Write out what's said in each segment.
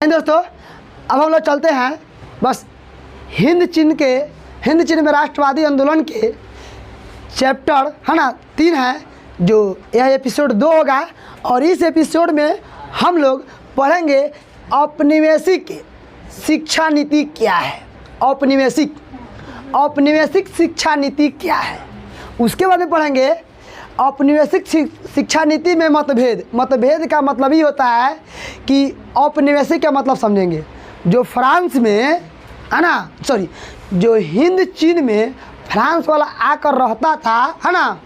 दोस्तों अब हम लोग चलते हैं बस हिंद चीन में राष्ट्रवादी आंदोलन के चैप्टर है ना 3 है, जो यह एपिसोड 2 होगा। और इस एपिसोड में हम लोग पढ़ेंगे औपनिवेशिक शिक्षा नीति क्या है। औपनिवेशिक शिक्षा नीति क्या है, उसके बाद में पढ़ेंगे औपनिवेशिक शिक्षा नीति में मतभेद का मतलब ही होता है कि औपनिवेशिक का मतलब समझेंगे जो फ्रांस में है ना, सॉरी जो हिंद चीन में फ्रांस वाला आकर रहता था है ना,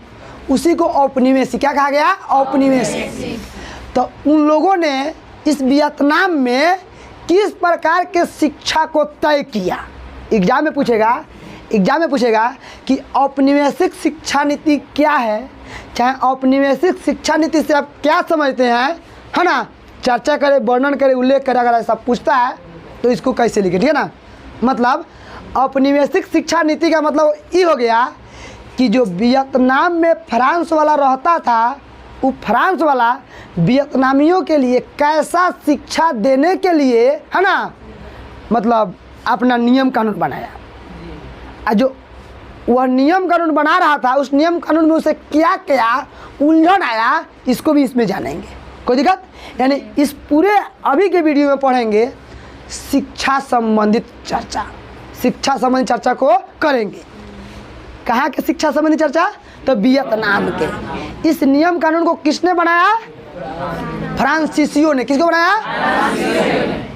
उसी को औपनिवेशिक क्या कहा गया, औपनिवेशिक। तो उन लोगों ने इस वियतनाम में किस प्रकार के शिक्षा को तय किया। एग्जाम में पूछेगा कि औपनिवेशिक शिक्षा नीति क्या है, चाहे औपनिवेशिक शिक्षा नीति से आप क्या समझते हैं है ना, चर्चा करें, वर्णन करें, उल्लेख करें। अगर ऐसा पूछता है तो इसको कैसे लिखें, ठीक है ना। मतलब औपनिवेशिक शिक्षा नीति का मतलब ये हो गया कि जो वियतनाम में फ्रांस वाला रहता था, वो फ्रांस वाला वियतनामियों के लिए कैसा शिक्षा देने के लिए है ना, मतलब अपना नियम कानून बनाया। जो वह नियम कानून बना रहा था, उस नियम कानून में उसे क्या क्या उलझन आया, इसको भी इसमें जानेंगे। कोई दिक्कत, यानी इस पूरे अभी के वीडियो में पढ़ेंगे शिक्षा संबंधित चर्चा को करेंगे। कहाँ के शिक्षा संबंधी चर्चा, तो वियतनाम के। इस नियम कानून को किसने बनाया, फ्रांसीसियों ने। किसको बनाया,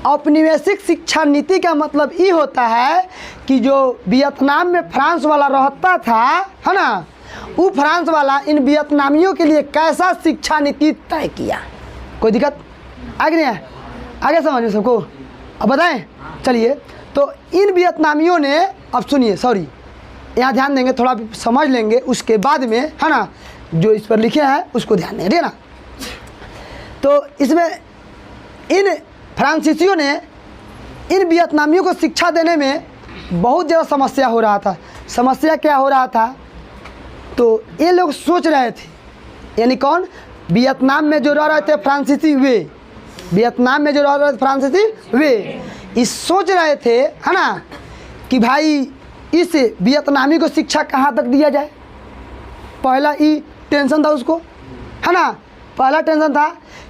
औपनिवेशिक शिक्षा नीति का मतलब ये होता है कि जो वियतनाम में फ्रांस वाला रहता था है ना, वो फ्रांस वाला इन वियतनामियों के लिए कैसा शिक्षा नीति तय किया। कोई दिक्कत आगे नहीं है, आगे समझ में सबको अब बताएं। चलिए, तो इन वियतनामियों ने, अब सुनिए, सॉरी यहाँ ध्यान देंगे, थोड़ा समझ लेंगे, उसके बाद में है ना जो इस पर लिखे हैं उसको ध्यान देंगे, ठीक है ना। तो इसमें इन फ्रांसीसियों ने इन वियतनामियों को शिक्षा देने में बहुत ज़्यादा समस्या हो रहा था। समस्या क्या हो रहा था, तो ये लोग सोच रहे थे, यानी कौन, वियतनाम में जो रह रहे थे फ्रांसीसी वे, वियतनाम में जो रह रहे थे फ्रांसीसी वे, इस सोच रहे थे है ना कि भाई इस वियतनामी को शिक्षा कहाँ तक दिया जाए। पहला ही टेंशन था उसको है ना, पहला टेंशन था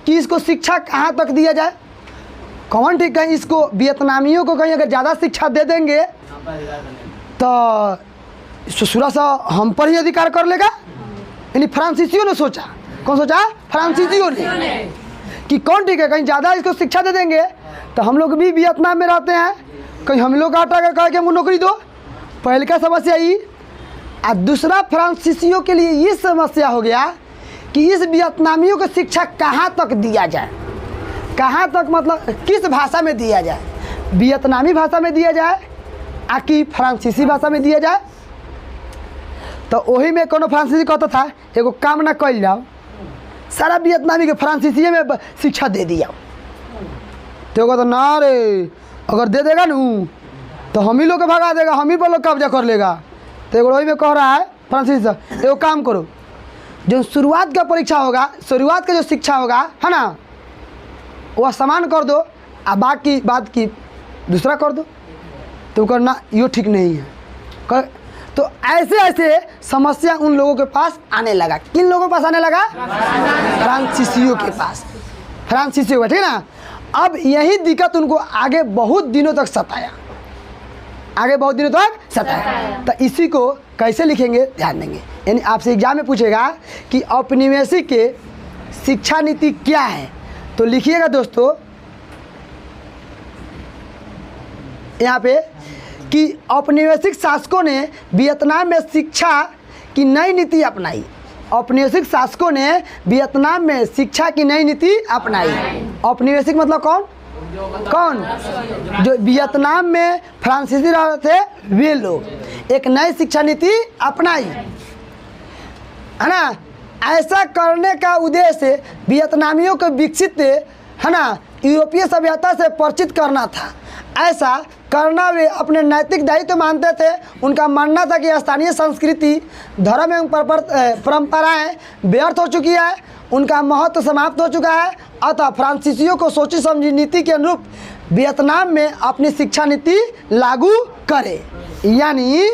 कि इसको शिक्षा कहाँ तक दिया जाए। कौन ठीक है, इसको वियतनामियों को कहीं अगर ज़्यादा शिक्षा दे देंगे तो ससुरा सा हम पर ही अधिकार कर लेगा। यानी फ्रांसीसियों ने सोचा, कौन सोचा, फ्रांसीसियों ने, कि कौन ठीक है, कहीं ज़्यादा इसको शिक्षा दे देंगे तो हम लोग भी वियतनाम में रहते हैं, कहीं हम लोग आटा का कह के हमको नौकरी दो। पहले का समस्या ये, और दूसरा फ्रांसीसियों के लिए ये समस्या हो गया कि इस वियतनामियों को शिक्षा कहाँ तक दिया जाए, कहाँ तक मतलब किस भाषा में दिया जाए, वियतनामी भाषा में दिया जाए आकि फ्रांसीसी भाषा में दिया जाए। तो वही में कोनो फ्रांसीसी कहता था एगो काम ना कर जाओ, सारा वियतनामी के फ्रांसीसी में शिक्षा दे दिया। तो कहता ना रे, अगर दे देगा न तो हम ही लोग को भगा देगा, हम ही पर लोग कब्जा कर लेगा। तो एगो वही में कह रहा है फ्रांसीसी, एगो काम करो, जो शुरुआत का परीक्षा होगा, शुरुआत का जो शिक्षा होगा है ना, वह समान कर दो, और बाकी बात की दूसरा कर दो। तो करना यो ठीक नहीं है। तो ऐसे ऐसे समस्या उन लोगों के पास आने लगा। किन लोगों के पास आने लगा, फ्रांसीसियों के पास, फ्रांसीसियों का, ठीक है ना। अब यही दिक्कत उनको आगे बहुत दिनों तक सताया, तो इसी को कैसे लिखेंगे ध्यान देंगे। यानी आपसे एग्जाम में पूछेगा कि औपनिवेशिक के शिक्षा नीति क्या है, तो लिखिएगा दोस्तों यहाँ पे कि औपनिवेशिक शासकों ने वियतनाम में शिक्षा की नई नीति अपनाई। औपनिवेशिक शासकों ने वियतनाम में शिक्षा की नई नीति अपनाई। औपनिवेशिक मतलब कौन, जो वियतनाम में फ्रांसीसी रह रहे थे वे लोग एक नई शिक्षा नीति अपनाई है ना। ऐसा करने का उद्देश्य वियतनामियों को विकसित है ना यूरोपीय सभ्यता से परिचित करना था। ऐसा करना वे अपने नैतिक दायित्व मानते थे। उनका मानना था कि स्थानीय संस्कृति, धर्म एवं परंपराएं व्यर्थ हो चुकी है। उनका महत्व समाप्त हो चुका है। अतः फ्रांसीसियों को सोची समझी नीति के अनुरूप वियतनाम में अपनी शिक्षा नीति लागू करे। यानी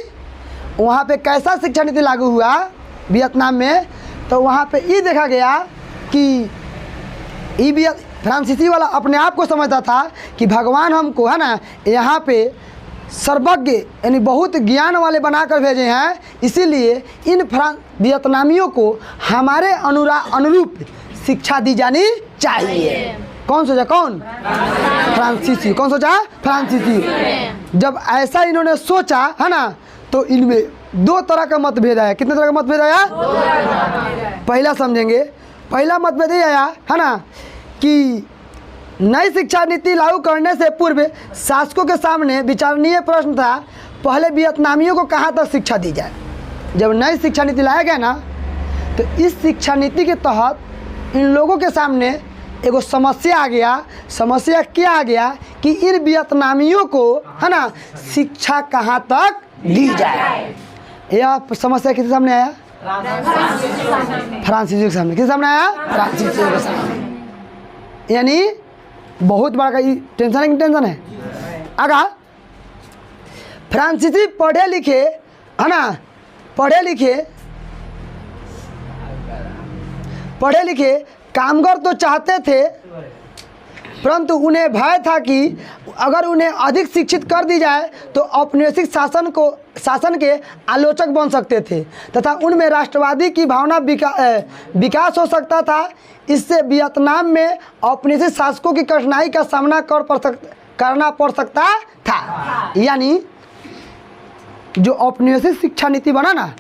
वहाँ पे कैसा शिक्षा नीति लागू हुआ वियतनाम में, तो वहाँ पे ये देखा गया कि फ्रांसीसी वाला अपने आप को समझता था कि भगवान हमको है ना यहाँ पे सर्वज्ञ यानी बहुत ज्ञान वाले बनाकर भेजे हैं, इसीलिए इन वियतनामियों को हमारे अनुरूप शिक्षा दी जानी चाहिए। कौन सोचा? कौन? फ्रांसीसी। कौन सोचा? फ्रांसीसी। जब ऐसा इन्होंने सोचा है ना, तो इनमें दो तरह का मतभेद आया। कितने तरह का मतभेद आया? पहला समझेंगे। पहला मतभेद ये आया है ना कि नई शिक्षा नीति लागू करने से पूर्व शासकों के सामने विचारणीय प्रश्न था, पहले वियतनामियों को कहाँ तक शिक्षा दी जाए। जब नई शिक्षा नीति लाया गया ना, तो इस शिक्षा नीति के तहत इन लोगों के सामने एगो समस्या आ गया। समस्या क्या आ गया कि इन वियतनामियों को है ना शिक्षा कहाँ तक दी जाए। यह समस्या किसके सामने आया? फ्रांसीसियों के सामने। किसके सामने आया? फ्रांसीसियों के सामने। यानी बहुत बड़ा का टेंशन है कि टेंशन है? आगा फ्रांसीसी पढ़े लिखे है ना, पढ़े लिखे कामगार तो चाहते थे, परंतु उन्हें भय था कि अगर उन्हें अधिक शिक्षित कर दी जाए तो औपनिवेशिक शासन के आलोचक बन सकते थे तथा उनमें राष्ट्रवादी की भावना विकास हो सकता था। इससे वियतनाम में औपनिवेशिक शासकों की कठिनाई का सामना करना पड़ सकता था। यानी जो औपनिवेशिक शिक्षा नीति बना ना,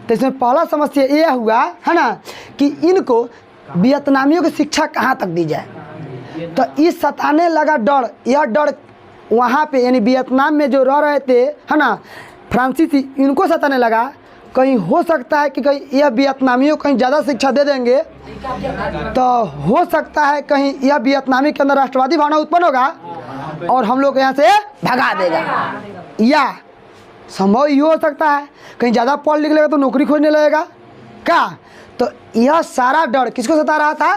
तो इसमें पहला समस्या यह हुआ है ना कि इनको वियतनामियों की शिक्षा कहाँ तक दी जाए। तो इस सताने लगा डर, यह डर वहाँ पे यानी वियतनाम में जो रह रहे थे है ना फ्रांसीसी, इनको सताने लगा कहीं हो सकता है कि कहीं यह वियतनामियों कहीं ज़्यादा शिक्षा दे देंगे, तो हो सकता है कहीं यह वियतनामी के अंदर राष्ट्रवादी भावना उत्पन्न होगा और हम लोग यहाँ से भगा देगा। या संभव ये हो सकता है कहीं ज़्यादा पढ़ लिख लेगा तो नौकरी खोजने लगेगा क्या। तो यह सारा डर किसको सता रहा था?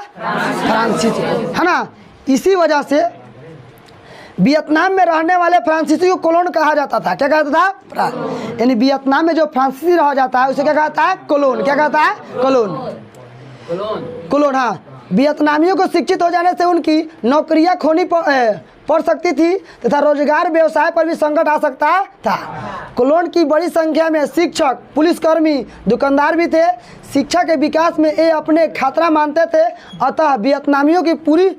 फ्रांसीसी है ना। इसी वजह से वियतनाम में रहने वाले फ्रांसीसी को कोलोन कहा जाता था। क्या कहता था? यानी वियतनाम में जो फ्रांसीसी रह जाता है उसे क्या कहता है? कोलोन। क्या कहता है? कोलोन। हाँ, वियतनामियों को शिक्षित हो जाने से उनकी नौकरियां खोनी पड़ सकती थी तथा रोजगार व्यवसाय पर भी संकट आ सकता था। कोलोन की बड़ी संख्या में शिक्षक, पुलिसकर्मी, दुकानदार भी थे। शिक्षा के विकास में ये अपने खतरा मानते थे, अतः वियतनामियों की पूरी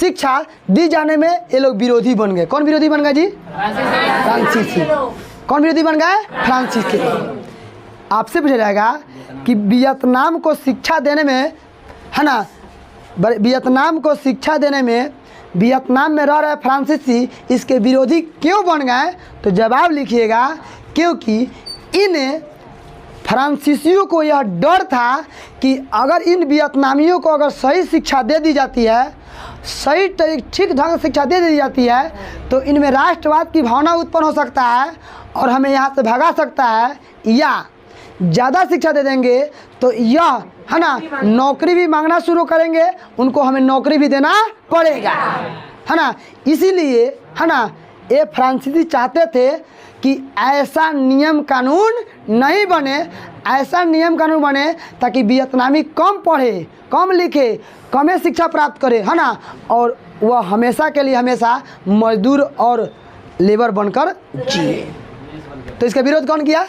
शिक्षा दी जाने में ये लोग विरोधी बन गए। कौन विरोधी बन गए जी? फ्रांसीसी। कौन विरोधी बन गए? फ्रांसीसी। आपसे पूछा जाएगा कि वियतनाम को शिक्षा देने में है ना, वियतनाम को शिक्षा देने में वियतनाम में रह रहे फ्रांसीसी इसके विरोधी क्यों बन गए, तो जवाब लिखिएगा क्योंकि इन फ्रांसीसियों को यह डर था कि अगर इन वियतनामियों को अगर सही शिक्षा दे दी जाती है, सही ठीक ढंग से शिक्षा दे दी जाती है, तो इनमें राष्ट्रवाद की भावना उत्पन्न हो सकता है और हमें यहाँ से भगा सकता है। या ज़्यादा शिक्षा दे देंगे तो यह है ना नौकरी भी मांगना शुरू करेंगे, उनको हमें नौकरी भी देना पड़ेगा है ना। इसीलिए है ना ये फ्रांसीसी चाहते थे कि ऐसा नियम कानून नहीं बने, ऐसा नियम कानून बने ताकि वियतनामी कम पढ़े, कम लिखे, कम शिक्षा प्राप्त करे है ना, और वह हमेशा के लिए हमेशा मजदूर और लेबर बनकर जिए। तो इसका विरोध कौन किया?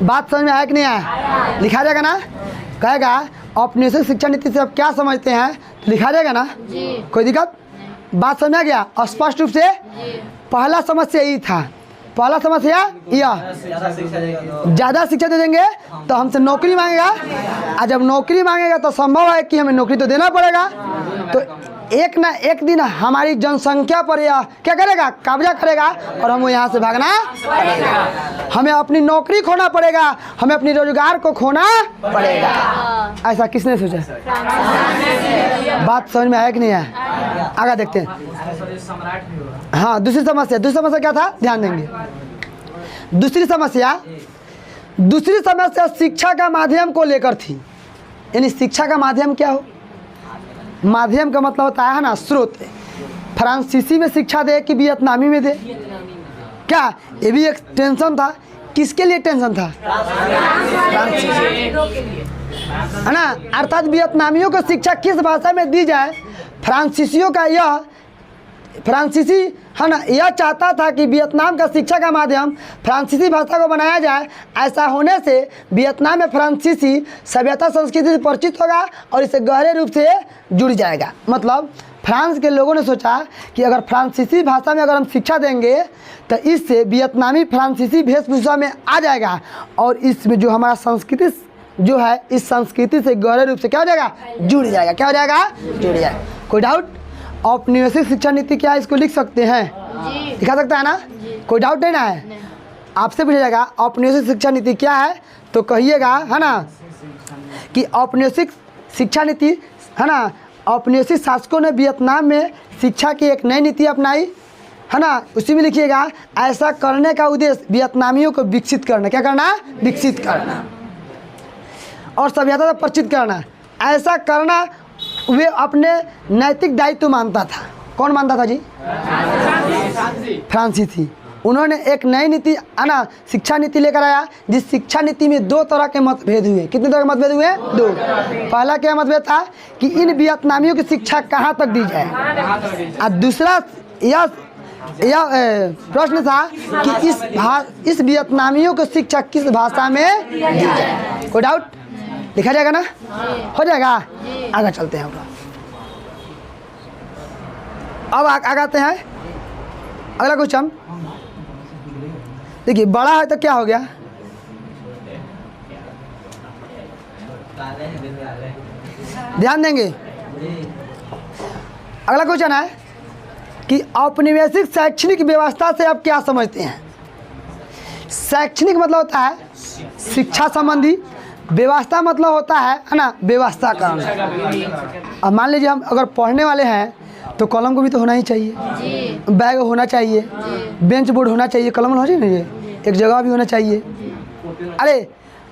बात समझ में आया कि नहीं आया? लिखा जाएगा ना। कहेगा औपनिवेशिक शिक्षा नीति से आप क्या समझते हैं, तो लिखा जाएगा ना। कोई दिक्कत? बात समझ में आ गया स्पष्ट रूप से? पहला समस्या यही था। पहला समस्या यह ज़्यादा शिक्षा दे देंगे तो हमसे नौकरी मांगेगा, और जब नौकरी मांगेगा तो संभव है कि हमें नौकरी तो देना पड़ेगा। तो एक ना एक दिन हमारी जनसंख्या पर यह क्या करेगा? कब्जा करेगा और हमें यहाँ से भागना पड़ेगा, हमें अपनी नौकरी खोना पड़ेगा, हमें अपनी रोजगार को खोना पड़ेगा। ऐसा किसने सोचा? बात समझ में आया कि नहीं आया? आगे देखते हैं। हाँ, दूसरी समस्या क्या था? ध्यान देंगे। दूसरी समस्या शिक्षा का माध्यम को लेकर थी। यानी शिक्षा का माध्यम क्या हो? माध्यम का मतलब होता है ना स्रोत। फ्रांसीसी में शिक्षा दे कि वियतनामी में दे? क्या ये भी एक टेंशन था? किसके लिए टेंशन था? है ना। अर्थात वियतनामियों को शिक्षा किस भाषा में दी जाए, फ्रांसीसियों का यह फ्रांसीसी है ना यह चाहता था कि वियतनाम का शिक्षा का माध्यम फ्रांसीसी भाषा को बनाया जाए। ऐसा होने से वियतनाम में फ्रांसीसी सभ्यता संस्कृति से परिचित होगा और इसे गहरे रूप से जुड़ जाएगा। मतलब फ्रांस के लोगों ने सोचा कि अगर फ्रांसीसी भाषा में अगर हम शिक्षा देंगे तो इससे वियतनामी फ्रांसीसी वेशभूषा में आ जाएगा और इसमें जो हमारा संस्कृति जो है इस संस्कृति से गहरे रूप से क्या हो जाएगा? जुड़ जाएगा। क्या हो जाएगा? जुड़ जाएगा। कोई डाउट? औपनिवेशिक शिक्षा नीति क्या है, इसको लिख सकते हैं? दिखा सकता है ना? कोई डाउट नहीं ना है? आपसे पूछा जाएगा औपनिवेशिक शिक्षा नीति क्या है तो कहिएगा है ना कि औपनिवेशिक शिक्षा नीति है ना, औपनिवेशिक शासकों ने वियतनाम में शिक्षा की एक नई नीति अपनाई है ना। उसी में लिखिएगा ऐसा करने का उद्देश्य वियतनामियों को विकसित करना। क्या करना? विकसित करना और सभ्यता से परिचित करना। ऐसा करना वे अपने नैतिक दायित्व मानता था। कौन मानता था जी? फ्रांसीसी। उन्होंने एक नई नीति है ना शिक्षा नीति लेकर आया, जिस शिक्षा नीति में दो तरह के मतभेद हुए। कितने तरह के मतभेद हुए? दो। पहला क्या मतभेद था कि इन वियतनामियों की शिक्षा कहाँ तक दी जाए, और दूसरा यह प्रश्न था कि इस वियतनामियों को शिक्षा किस भाषा में दी जाए। कोई डाउट? लिखा जाएगा ना? हो जाएगा। आगे चलते हैं। अब आगे आते हैं अगला क्वेश्चन। देखिए बड़ा है तो क्या हो गया? ध्यान देंगे। अगला क्वेश्चन है कि औपनिवेशिक शैक्षणिक व्यवस्था से आप क्या समझते हैं? शैक्षणिक मतलब होता है शिक्षा संबंधी, व्यवस्था मतलब होता है ना व्यवस्था करना। अब मान लीजिए हम अगर पढ़ने वाले हैं तो कलम को भी तो होना ही चाहिए, बैग होना चाहिए, बेंच बोर्ड होना चाहिए, कलम होना चाहिए, एक जगह भी होना चाहिए। अरे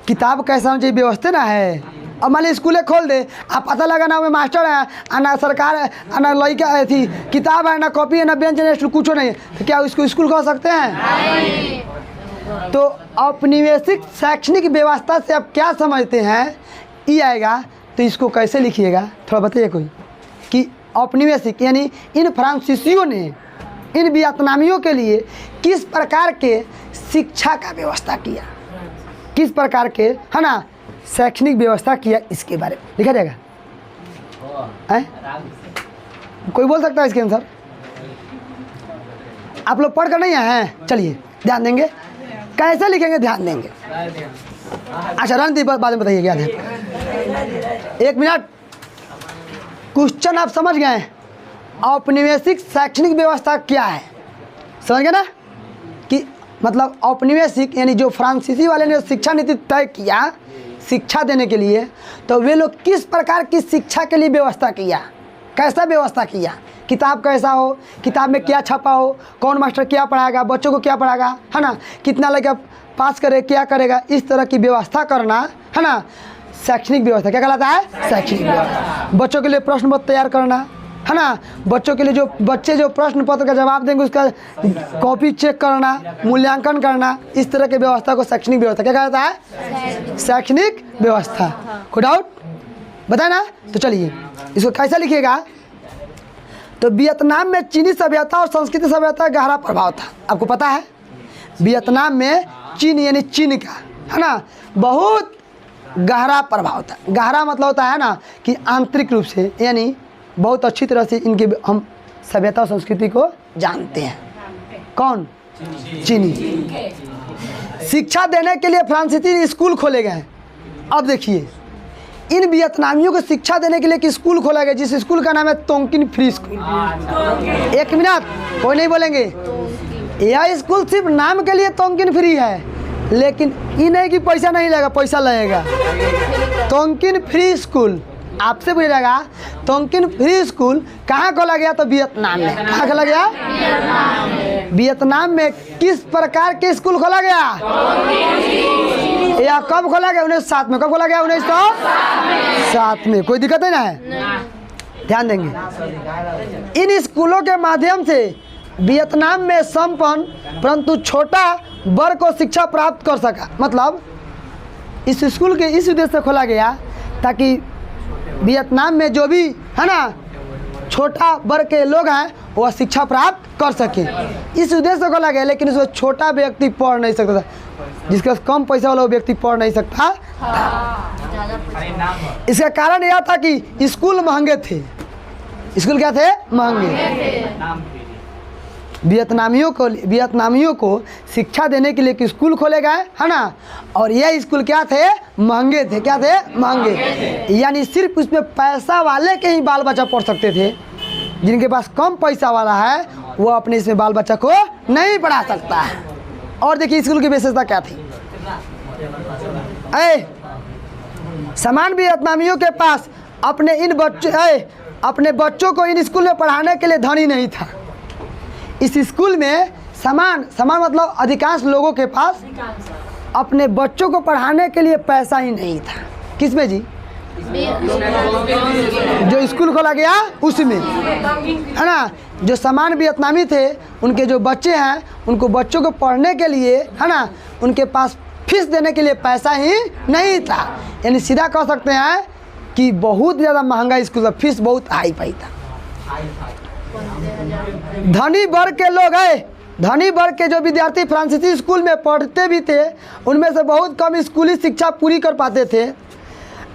किताब कैसा होना चाहिए? व्यवस्था ना है। अब मान लीजिए स्कूलें खोल दे, आप पता लगा ना में मास्टर है ना सरकार है ना लड़का थी किताब है ना कॉपी है ना बेंच है कुछ नहीं, तो क्या उसको स्कूल कह सकते हैं? तो औपनिवेशिक शैक्षणिक व्यवस्था से आप क्या समझते हैं? ये आएगा तो इसको कैसे लिखिएगा थोड़ा बताइए कोई। कि औपनिवेशिक यानी इन फ्रांसीसियों ने इन वियतनामियों के लिए किस प्रकार के शिक्षा का व्यवस्था किया, किस प्रकार के है ना शैक्षणिक व्यवस्था किया, इसके बारे में लिखा जाएगा। कोई बोल सकता है इसके आंसर? आप लोग पढ़ कर नहीं आए हैं? चलिए ध्यान देंगे। कैसे लिखेंगे ध्यान देंगे। अच्छा रणदीप बाद में बताइए क्या है। एक मिनट। क्वेश्चन आप समझ गए? औपनिवेशिक शैक्षणिक व्यवस्था क्या है? समझ गए ना? कि मतलब औपनिवेशिक यानी जो फ्रांसीसी वाले ने शिक्षा नीति तय किया शिक्षा देने के लिए, तो वे लोग किस प्रकार की शिक्षा के लिए व्यवस्था किया, कैसा व्यवस्था किया, किताब कैसा हो, किताब में क्या छपा हो, कौन मास्टर क्या पढ़ाएगा, बच्चों को क्या पढ़ाएगा है ना, कितना लड़का पास करे क्या करेगा, इस तरह की व्यवस्था करना है ना शैक्षणिक व्यवस्था। क्या कहलाता है? शैक्षणिक व्यवस्था। बच्चों के लिए प्रश्न पत्र तैयार करना है ना, बच्चों के लिए जो बच्चे जो प्रश्न पत्र का जवाब देंगे उसका कॉपी चेक करना, मूल्यांकन करना, इस तरह की व्यवस्था को शैक्षणिक व्यवस्था क्या कहता है? शैक्षणिक व्यवस्था। कोई डाउट बताए ना? तो चलिए इसको कैसा लिखिएगा। तो वियतनाम में चीनी सभ्यता और संस्कृति सभ्यता का गहरा प्रभाव था। आपको पता है वियतनाम में चीन यानी चीन का है ना बहुत गहरा प्रभाव था। गहरा मतलब होता है ना कि आंतरिक रूप से यानी बहुत अच्छी तरह से इनके हम सभ्यता और संस्कृति को जानते हैं। कौन? चीनी। शिक्षा देने के लिए फ्रांसीसी स्कूल खोले गए। अब देखिए इन वियतनामियों को शिक्षा देने के लिए एक स्कूल खोला गया जिस स्कूल का नाम है तोंकिन फ्री स्कूल। एक मिनट कोई नहीं बोलेंगे। यह स्कूल सिर्फ नाम के लिए तोंकिन फ्री है, लेकिन ये नहीं कि पैसा नहीं लगेगा, पैसा लगेगा। तोंकिन फ्री स्कूल आपसे पूछा जाएगा तोंकिन फ्री स्कूल कहाँ खोला गया? तो वियतनाम में। कहाँ खोला गया? वियतनाम में। किस प्रकार के स्कूल खोला गया? यह कब खोला गया? 1907 में। कब खोला गया? 1907 में। कोई दिक्कत है ना है? ध्यान देंगे। इन स्कूलों के माध्यम से वियतनाम में संपन्न परंतु छोटा वर्ग को शिक्षा प्राप्त कर सका। मतलब इस स्कूल के इस उद्देश्य से खोला गया ताकि वियतनाम में जो भी है ना छोटा वर्ग के लोग हैं वह शिक्षा प्राप्त कर सकें, इस उद्देश्य से खोला गया। लेकिन उसमें छोटा व्यक्ति पढ़ नहीं सकता था, जिसके पास कम पैसा वाला व्यक्ति पढ़ नहीं सकता था। इसका कारण यह था कि स्कूल महंगे थे। स्कूल क्या थे? महंगे। वियतनामियों को शिक्षा देने के लिए एक स्कूल खोले गए है ना, और यह स्कूल क्या थे? महंगे थे। क्या थे? महंगे। यानी सिर्फ उसमें पैसा वाले के ही बाल बच्चा पढ़ सकते थे। जिनके पास कम पैसा वाला है वो अपने इसमें बाल बच्चा को नहीं पढ़ा सकता है। और देखिए स्कूल की विशेषता क्या थी। समान वियतनामियों के पास अपने बच्चों को इन स्कूल में पढ़ाने के लिए धन ही नहीं था। इस स्कूल में समान मतलब अधिकांश लोगों के पास अपने बच्चों को पढ़ाने के लिए पैसा ही नहीं था। किसमें जी? जो स्कूल खोला गया उसमें, है ना। जो समान वियतनामी थे उनके जो बच्चे हैं उनको बच्चों को पढ़ने के लिए है ना उनके पास फीस देने के लिए पैसा ही नहीं था। यानी सीधा कह सकते हैं कि बहुत ज़्यादा महंगा स्कूल था, फीस बहुत हाई पाई था। धनी वर्ग के लोग धनी वर्ग के जो विद्यार्थी फ्रांसीसी स्कूल में पढ़ते भी थे उनमें से बहुत कम स्कूली शिक्षा पूरी कर पाते थे।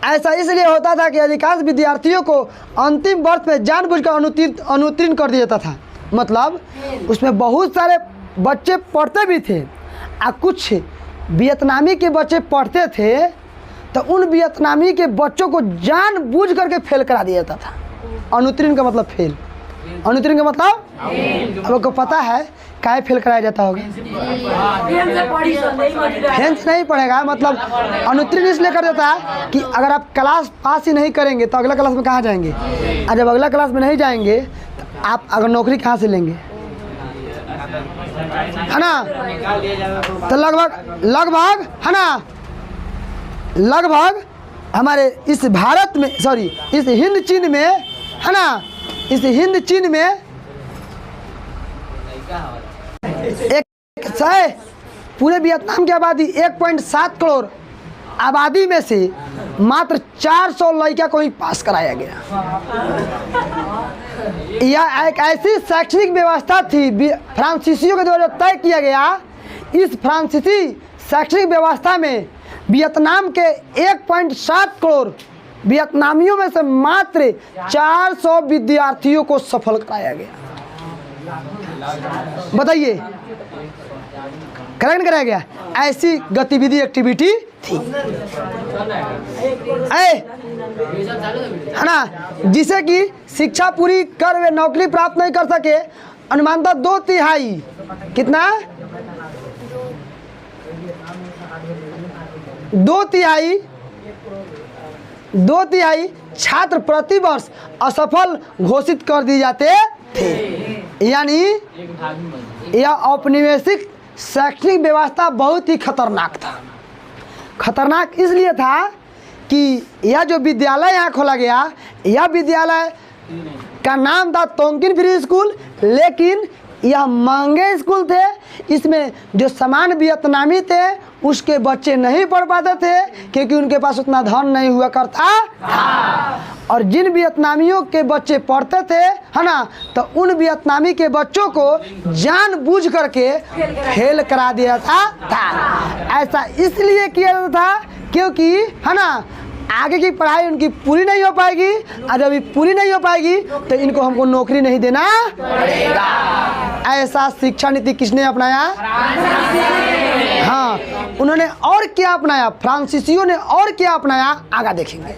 ऐसा इसलिए होता था कि अधिकांश विद्यार्थियों को अंतिम वर्ष में जानबूझकर अनुत्तीर्ण कर दिया जाता था। मतलब उसमें बहुत सारे बच्चे पढ़ते भी थे और कुछ वियतनामी के बच्चे पढ़ते थे तो उन वियतनामी के बच्चों को जानबूझ करके फेल करा दिया जाता था। अनुत्तीर्ण का मतलब फेल। अनुत्तीर्ण का मतलब अब आपको पता है काहे फेल कराया जाता होगा? फेल से नहीं पढ़ेगा, मतलब अनुत्तीर्ण इसलिए कर देता है कि अगर आप क्लास पास ही नहीं करेंगे तो अगला क्लास में कहाँ जाएंगे, और जब अगला क्लास में नहीं जाएंगे तो आप अगर नौकरी कहाँ से लेंगे, है ना। तो लगभग है ना, लगभग हमारे इस भारत में इस हिंद चीन में है ना, इस हिंद चीन में पूरे वियतनाम की आबादी 1.7 करोड़ आबादी में से मात्र 400 लड़का को ही पास कराया गया। यह एक ऐसी शैक्षणिक व्यवस्था थी फ्रांसीसियों के द्वारा तय किया गया। इस फ्रांसीसी शैक्षणिक व्यवस्था में वियतनाम के 1.7 करोड़ वियतनामियों में से मात्र 400 विद्यार्थियों को सफल कराया गया। बताइए, करेक्ट कराया गया। ऐसी गतिविधि एक्टिविटी थी है ना, जिसे कि शिक्षा पूरी कर वे नौकरी प्राप्त नहीं कर सके। अनुमानतः 2/3 कितना 2/3 छात्र प्रति वर्ष असफल घोषित कर दिए जाते थे। यानी यह औपनिवेशिक शैक्षणिक व्यवस्था बहुत ही खतरनाक था। खतरनाक इसलिए था कि यह जो विद्यालय यहाँ खोला गया, यह विद्यालय का नाम था तोंकिन फ्री स्कूल, लेकिन यह महंगे स्कूल थे। इसमें जो समान वियतनामी थे उसके बच्चे नहीं पढ़ पाते थे क्योंकि उनके पास उतना धन नहीं हुआ करता था। और जिन वियतनामियों के बच्चे पढ़ते थे है ना, तो उन वियतनामी के बच्चों को जानबूझ करके फेल करा दिया था। ऐसा इसलिए किया जाता था क्योंकि है ना आगे की पढ़ाई उनकी पूरी नहीं हो पाएगी, और जब पूरी नहीं हो पाएगी तो इनको हमको नौकरी नहीं देना पड़ेगा। ऐसा शिक्षा नीति किसने अपनाया? हाँ, उन्होंने और क्या अपनाया, फ्रांसीसियों ने और क्या अपनाया, आगे देखेंगे।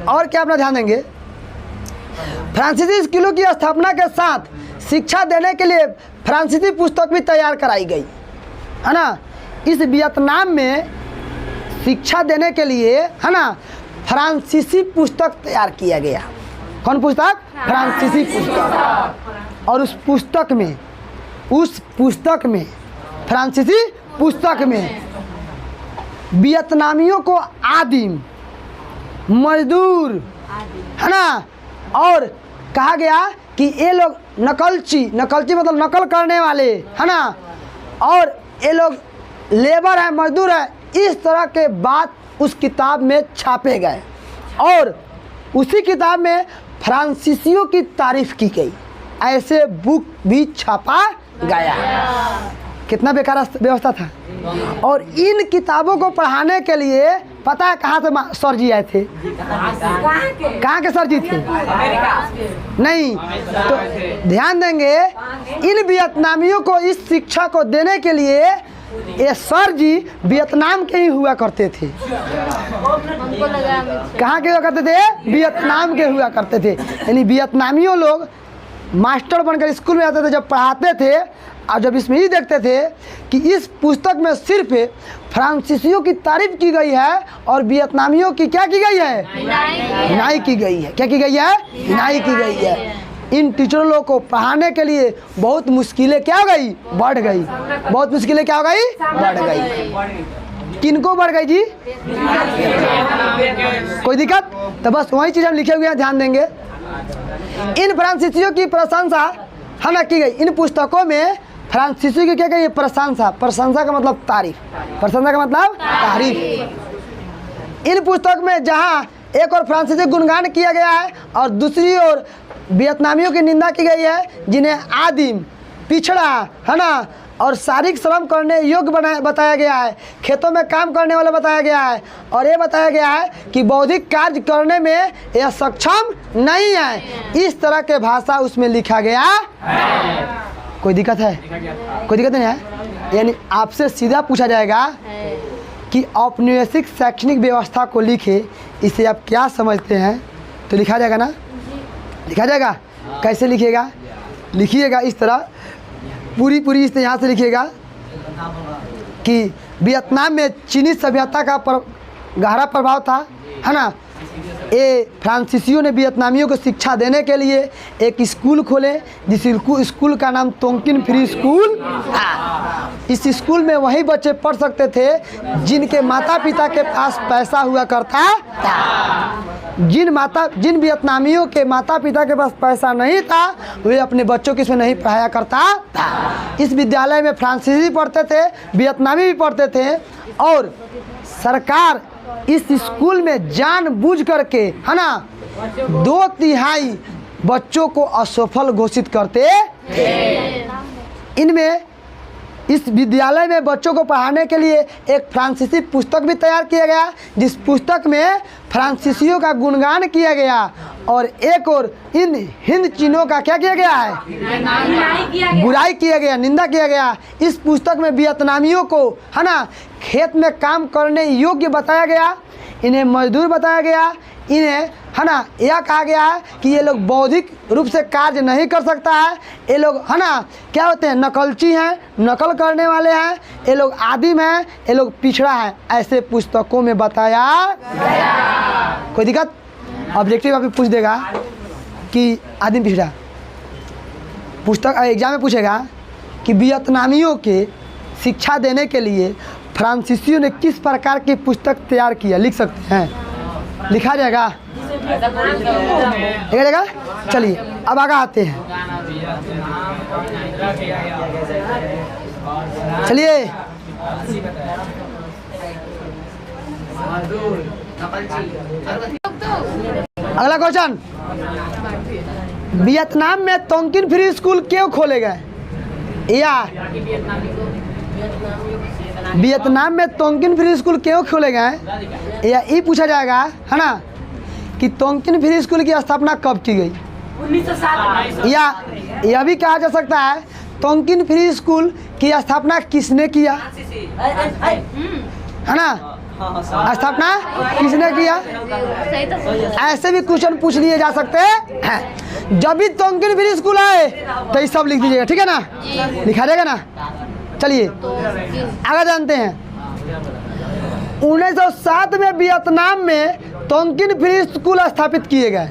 और क्या अपना ध्यान देंगे। फ्रांसीसी स्कूलों की स्थापना के साथ शिक्षा देने के लिए फ्रांसीसी पुस्तक भी तैयार कराई गई है ना। इस वियतनाम में शिक्षा देने के लिए है ना फ्रांसीसी पुस्तक तैयार किया गया। कौन पुस्तक? फ्रांसीसी पुस्तक। और उस पुस्तक में उस पुस्तक में, फ्रांसीसी पुस्तक में वियतनामियों को आदिम, मजदूर, है ना, और कहा गया कि ये लोग नकलची मतलब नकल करने वाले, है ना, और ये लोग लेबर है, मजदूर है, इस तरह के बात उस किताब में छापे गए। और उसी किताब में फ्रांसीसियों की तारीफ की गई, ऐसे बुक भी छापा गया। कितना बेकार व्यवस्था था। और इन किताबों को पढ़ाने के लिए पता है कहाँ से सर जी आए थे? कहाँ के सर जी थे? नहीं, तो ध्यान देंगे, इन वियतनामियों को इस शिक्षा को देने के लिए ये सर जी वियतनाम के ही हुआ करते थे। कहाँ के हुआ करते थे? वियतनाम के हुआ करते थे। यानी वियतनामियों लोग मास्टर बनकर स्कूल में आते थे, जब पढ़ाते थे, और जब इसमें ही देखते थे कि इस पुस्तक में सिर्फ फ्रांसीसियों की तारीफ की गई है और वियतनामियों की क्या की गई है? हिनाई की गई है। क्या की गई है? हिनाई की गई है। इन टीचरों लोगों को पढ़ाने के लिए बहुत मुश्किलें क्या हो गई? बढ़ गई। बहुत मुश्किलें क्या हो गई? बढ़ गई। किनको बढ़ गई जी? कोई दिक्कत? तो बस वही चीज़ हम लिखे हुए हैं, ध्यान देंगे। इन फ्रांसीसियों की प्रशंसा है ना की गई। इन पुस्तकों में फ्रांसीसी की क्या गई? प्रशंसा। प्रशंसा का मतलब तारीफ। प्रशंसा का मतलब तारीफ। इन पुस्तक में जहाँ एक और फ्रांसीसी गुणगान किया गया है और दूसरी ओर वियतनामियों की निंदा की गई है, जिन्हें आदिम, पिछड़ा, है ना, और शारीरिक श्रम करने योग्य बताया गया है, खेतों में काम करने वाला बताया गया है, और ये बताया गया है कि बौद्धिक कार्य करने में यह सक्षम नहीं है। इस तरह के भाषा उसमें लिखा गया है। कोई दिक्कत है? कोई दिक्कत नहीं है। यानी आपसे सीधा पूछा जाएगा कि औपनिवेशिक शैक्षणिक व्यवस्था को लिखे, इसे आप क्या समझते हैं? तो लिखा जाएगा ना? लिखा जाएगा। कैसे लिखिएगा? लिखिएगा इस तरह, पूरी इस यहाँ से लिखिएगा कि वियतनाम में चीनी सभ्यता का गहरा प्रभाव था, है ना। ये फ्रांसीसियों ने वियतनामियों को शिक्षा देने के लिए एक स्कूल खोले, जिस स्कूल का नाम तोंकिन फ्री स्कूल था। इस स्कूल में वही बच्चे पढ़ सकते थे जिनके माता पिता के पास पैसा हुआ करता था। जिन वियतनामियों के माता पिता के पास पैसा नहीं था, वे अपने बच्चों को इसमें नहीं पढ़ाया करता था। इस विद्यालय में फ्रांसीसी पढ़ते थे, वियतनामी भी पढ़ते थे, और सरकार इस स्कूल में जानबूझ करके, है ना, 2/3 बच्चों को असफल घोषित करते थे। इनमें इस विद्यालय में बच्चों को पढ़ाने के लिए एक फ्रांसीसी पुस्तक भी तैयार किया गया, जिस पुस्तक में फ्रांसीसियों का गुणगान किया गया, और एक और इन हिंद चीनों का क्या किया गया है? बुराई किया गया, निंदा किया गया। इस पुस्तक में वियतनामियों को, है ना, खेत में काम करने योग्य बताया गया, इन्हें मजदूर बताया गया, इन्हें, है ना, यह कहा गया है कि ये लोग बौद्धिक रूप से कार्य नहीं कर सकता है, ये लोग, है ना, क्या होते हैं? नकलची हैं, नकल करने वाले हैं, ये लोग आदिम हैं, ये लोग पिछड़ा है। ऐसे पुस्तकों में बताया गया। कोई दिक्कत? ऑब्जेक्टिव अभी पूछ देगा कि आदिम पिछड़ा, पुस्तक एग्जाम में पूछेगा कि वियतनामियों के शिक्षा देने के लिए फ्रांसीसियों ने किस प्रकार की पुस्तक तैयार किया, लिख सकते हैं? लिखा जाएगा? लिखा जाएगा? चलिए अब आगे आते हैं। चलिए अगला क्वेश्चन, वियतनाम में तोंकिन फ्री स्कूल क्यों खोले गए? या वियतनाम में तोंकिन फ्री स्कूल क्यों खोले गए? या ये पूछा जाएगा, है ना, कि तोंकिन फ्री स्कूल की स्थापना कब की गई? 1907। या यह भी कहा जा सकता है तोंकिन फ्री स्कूल की स्थापना किसने किया, है ना, स्थापना किसने किया? ऐसे भी क्वेश्चन पूछ लिए जा सकते हैं। जब भी तोंकिन फ्री स्कूल आए तो ये सब लिख दीजिएगा, ठीक है ना? लिखा जाएगा ना? चलिए आगे जानते हैं। 1907 में वियतनाम में तोंकिन फ्री स्कूल स्थापित किए गए।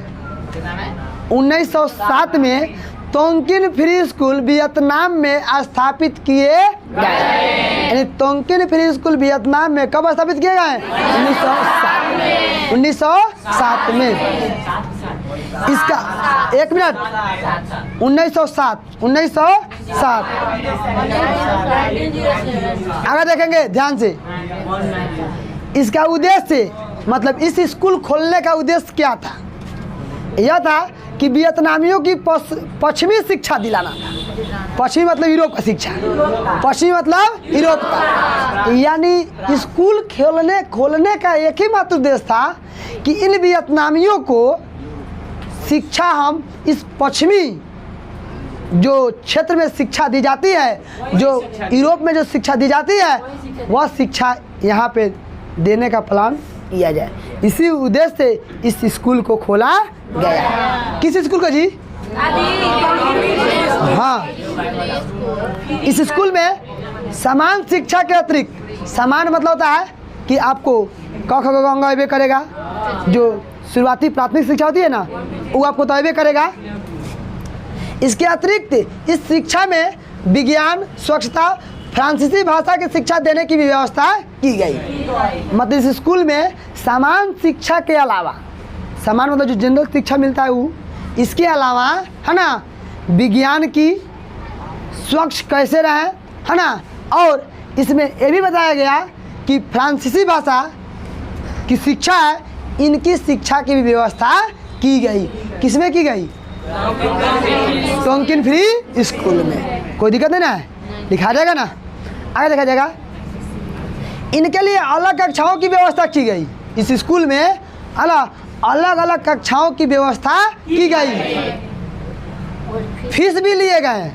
1907 में तोंकिन फ्री स्कूल वियतनाम में स्थापित किए गए। यानी तोंकिन फ्री स्कूल वियतनाम में कब स्थापित किए गए? 1907 में। इसका 1 मिनट, 1907 आगे देखेंगे ध्यान से। इसका उद्देश्य मतलब इस स्कूल खोलने का उद्देश्य क्या था? यह था कि वियतनामियों की पश्चिमी शिक्षा दिलाना था। पश्चिमी मतलब यूरोप का शिक्षा, पश्चिमी मतलब यूरोप का। यानी स्कूल खोलने का एक ही मात्र उद्देश्य था कि इन वियतनामियों को शिक्षा हम इस पश्चिमी जो क्षेत्र में शिक्षा दी जाती है, जो यूरोप में जो शिक्षा दी जाती है, वह शिक्षा यहाँ पे देने का प्लान किया जाए। इसी उद्देश्य से इस स्कूल को खोला गया। किस स्कूल का जी? हाँ, इस स्कूल में समान शिक्षा के अतिरिक्त, समान मतलब होता है कि आपको क ख ग घ अइबे करेगा, जो शुरुआती प्राथमिक शिक्षा होती है ना, वो आपको तो अइबे करेगा। इसके अतिरिक्त इस शिक्षा में विज्ञान, स्वच्छता, फ्रांसीसी भाषा की शिक्षा देने की भी व्यवस्था की गई। मतलब इस स्कूल में समान शिक्षा के अलावा, समान मतलब जो जनरल शिक्षा मिलता है वो, इसके अलावा है ना विज्ञान की, स्वच्छ कैसे रहे है ना, और इसमें ये भी बताया गया कि फ्रांसीसी भाषा की शिक्षा है, इनकी शिक्षा की भी व्यवस्था की गई। किसमें की गई? तोंकिन फ्री स्कूल में। कोई दिक्कत नहीं ना है, लिखा जाएगा ना, आगे देखा जाएगा। इनके लिए अलग कक्षाओं की व्यवस्था की गई। इस स्कूल में अलग अलग कक्षाओं की व्यवस्था की गई। फीस भी लिए गए,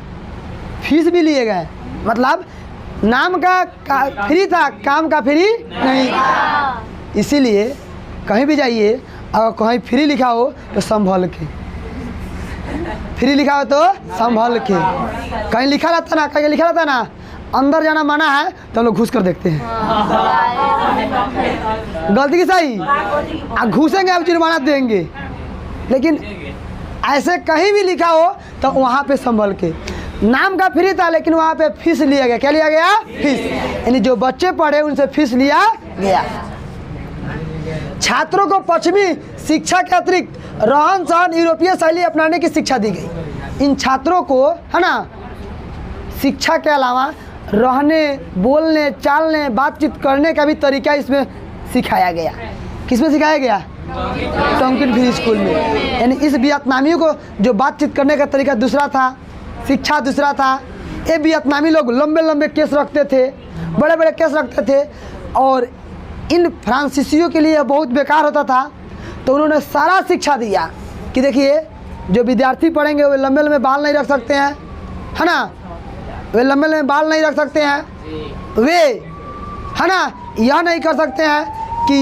फीस भी लिए गए। मतलब नाम का फ्री था, काम का फ्री नहीं था। इसीलिए कहीं भी जाइए, अगर कहीं फ्री लिखा हो तो संभल के, फ्री लिखा हो तो संभल के। कहीं लिखा रहता ना, कहीं लिखा रहता ना अंदर जाना मना है, तो हम लोग घुस कर देखते हैं। गलती की सही, घुसेंगे अब जुर्माना देंगे। लेकिन ऐसे कहीं भी लिखा हो तो वहाँ पे संभल के। नाम का फ्री था लेकिन वहाँ पे फीस लिया गया। क्या लिया गया? फीस। यानी जो बच्चे पढ़े उनसे फीस लिया गया। छात्रों को पश्चिमी शिक्षा के अतिरिक्त रहन सहन यूरोपीय शैली अपनाने की शिक्षा दी गई। इन छात्रों को है ना शिक्षा के अलावा रहने, बोलने, चालने, बातचीत करने का भी तरीका इसमें सिखाया गया। किसमें सिखाया गया? तोंकिन फ्री स्कूल में। यानी इस वियतनामियों को जो बातचीत करने का तरीका दूसरा था, शिक्षा दूसरा था। ये वियतनामी लोग लंबे लंबे केस रखते थे, बड़े बड़े केस रखते थे, और इन फ्रांसीसियों के लिए बहुत बेकार होता था। तो उन्होंने सारा शिक्षा दिया कि देखिए जो विद्यार्थी पढ़ेंगे वे लंबे लंबे बाल नहीं रख सकते हैं, है ना, वे लंबे लंबे बाल नहीं रख सकते हैं, वे है ना यह नहीं कर सकते हैं कि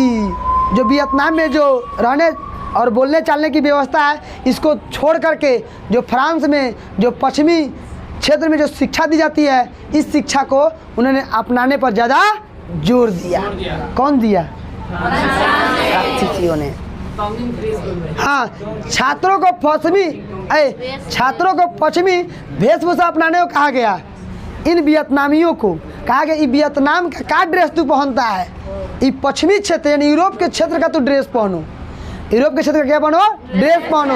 जो वियतनाम में जो रहने और बोलने चालने की व्यवस्था है, इसको छोड़ करके जो फ्रांस में जो पश्चिमी क्षेत्र में जो शिक्षा दी जाती है, इस शिक्षा को उन्होंने अपनाने पर ज़्यादा जोर दिया। कौन दिया? फ्रांसीसियों ने। हाँ, छात्रों को पश्चिमी वेशभूषा अपनाने को कहा गया। इन वियतनामियों को कहा गया, वियतनाम का ड्रेस तू पहनता है, ये पश्चिमी क्षेत्र यानी यूरोप के क्षेत्र का तू ड्रेस पहनो, यूरोप के क्षेत्र का क्या पहनो? ड्रेस पहनो।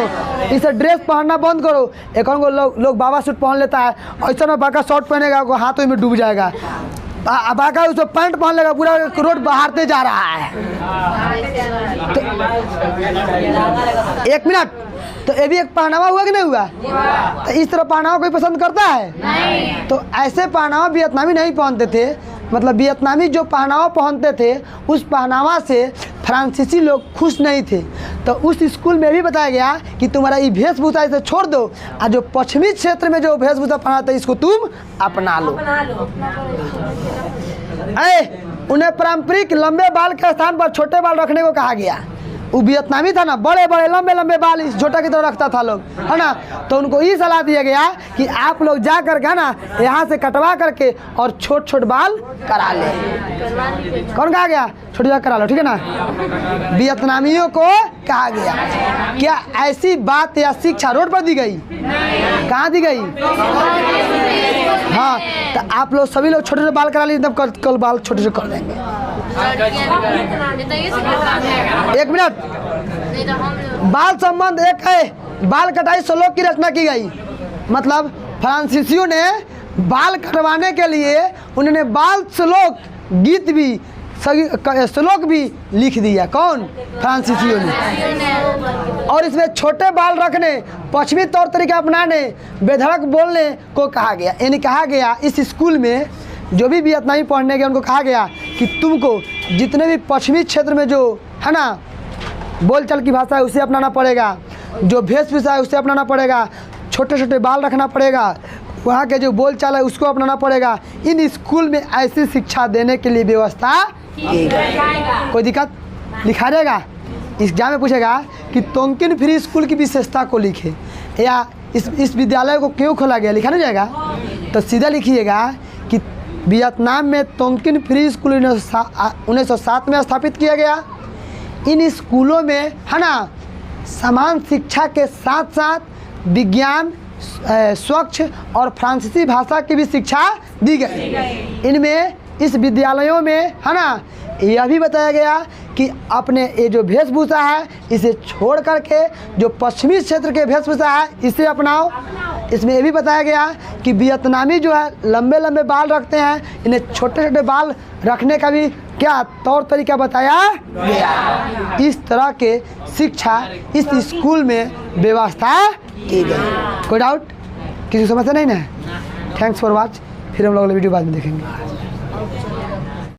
इसे ड्रेस पहनना बंद करो। एक और लोग बाबा सूट पहन लेता है, ऐसा ना बाका शर्ट पहनेगा वो हाथों में डूब जाएगा, बाका उसको पैंट पहन लेगा, पूरा रोड बहारते जा रहा है। तो 1 मिनट, तो ये भी एक पहनावा हुआ कि नहीं हुआ? तो इस तरह पहनावा कोई पसंद करता है? नहीं। तो ऐसे पहनावा वियतनामी नहीं पहनते थे। मतलब वियतनामी जो पहनावा पहनते थे, उस पहनावा से फ्रांसीसी लोग खुश नहीं थे। तो उस स्कूल में भी बताया गया कि तुम्हारा ये वेशभूषा इसे छोड़ दो, और जो पश्चिमी क्षेत्र में जो वेशभूषा पहनाते हैं इसको तुम अपना लो। उन्हें पारंपरिक लंबे बाल के स्थान पर छोटे बाल रखने को कहा गया। वो वियतनामी था ना, बड़े बड़े लंबे लंबे बाल इस झोटा की तरह रखता था लोग, है ना। तो उनको ये सलाह दिया गया कि आप लोग जा करके है ना यहाँ से कटवा करके और छोट छोट बाल करा ले। कौन कहा गया? छोटे छोटे करा लो, ठीक है ना। वियतनामियों को कहा गया। क्या ऐसी बात या शिक्षा रोड पर दी गई? कहाँ दी गई? हाँ, तो आप लोग सभी लोग छोटे छोटे बाल करा लीजिए, तब कल बाल छोटे छोटे कर देंगे। एक मिनट, बाल संबंध एक है, बाल कटाई श्लोक की रचना की गई। मतलब फ्रांसीसियों ने बाल कटवाने के लिए उन्होंने बाल श्लोक, गीत भी, श्लोक भी लिख दिया। कौन? फ्रांसीसियों ने। और इसमें छोटे बाल रखने, पश्चिमी तौर तरीका अपनाने, बेधड़क बोलने को कहा गया। यानी कहा गया इस स्कूल में जो भी वियतनामी पढ़ने गए उनको कहा गया कि तुमको जितने भी पश्चिमी क्षेत्र में जो है ना बोलचाल की भाषा है उसे अपनाना पड़ेगा, जो वेशभूषा है उसे अपनाना पड़ेगा, छोटे छोटे बाल रखना पड़ेगा, वहाँ के जो बोलचाल है उसको अपनाना पड़ेगा। इन स्कूल में ऐसी शिक्षा देने के लिए व्यवस्था की गई। कोई दिक्कत? लिखा रहेगा एग्जाम में, पूछेगा कि तोंकिन फ्री स्कूल की विशेषता को लिखे, या इस विद्यालय को क्यों खोला गया, लिखा नहीं जाएगा। तो सीधा लिखिएगा कि वियतनाम में तोंकिन फ्री स्कूल 1907 में स्थापित किया गया। इन स्कूलों में है ना समान शिक्षा के साथ साथ विज्ञान, स्वच्छ और फ्रांसीसी भाषा की भी शिक्षा दी गई। इनमें इस विद्यालयों में है ना यह भी बताया गया कि अपने ये जो वेशभूषा है इसे छोड़ करके जो पश्चिमी क्षेत्र के वेशभूषा है इसे अपनाओ। इसमें ये भी बताया गया कि वियतनामी जो है लंबे लंबे बाल रखते हैं, इन्हें छोटे छोटे बाल रखने का भी क्या तौर तरीका बताया गया। इस तरह के शिक्षा इस स्कूल में व्यवस्था की गई। कोई डाउट? किसी को समझता नहीं ना? Thanks for watch. फिर हम लोग वीडियो बाद में देखेंगे।